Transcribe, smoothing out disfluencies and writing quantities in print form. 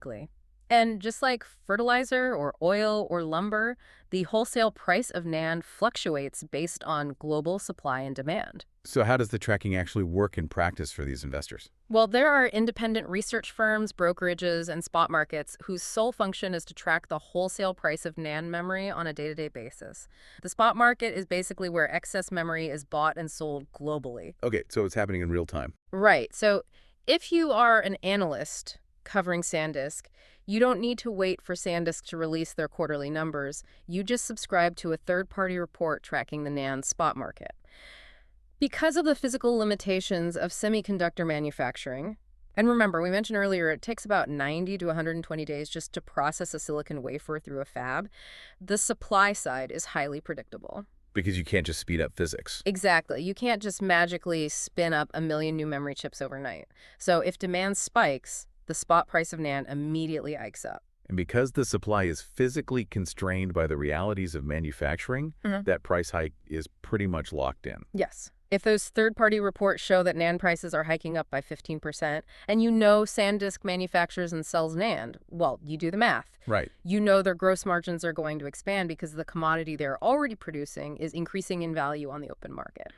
Exactly. And just like fertilizer or oil or lumber, the wholesale price of NAND fluctuates based on global supply and demand. So how does the tracking actually work in practice for these investors? Well, there are independent research firms, brokerages, and spot markets whose sole function is to track the wholesale price of NAND memory on a day-to-day basis. The spot market is basically where excess memory is bought and sold globally. Okay, so it's happening in real time. Right. So if you are an analyst covering Sandisk, you don't need to wait for Sandisk to release their quarterly numbers. You just subscribe to a third-party report tracking the NAND spot market. Because of the physical limitations of semiconductor manufacturing, and remember, we mentioned earlier it takes about 90 to 120 days just to process a silicon wafer through a fab, the supply side is highly predictable. Because you can't just speed up physics. Exactly. You can't just magically spin up a million new memory chips overnight. So if demand spikes, the spot price of NAND immediately hikes up. And because the supply is physically constrained by the realities of manufacturing, that price hike is pretty much locked in. Yes. If those third-party reports show that NAND prices are hiking up by 15%, and you know Sandisk manufactures and sells NAND, well, you do the math. Right. You know their gross margins are going to expand because the commodity they're already producing is increasing in value on the open market.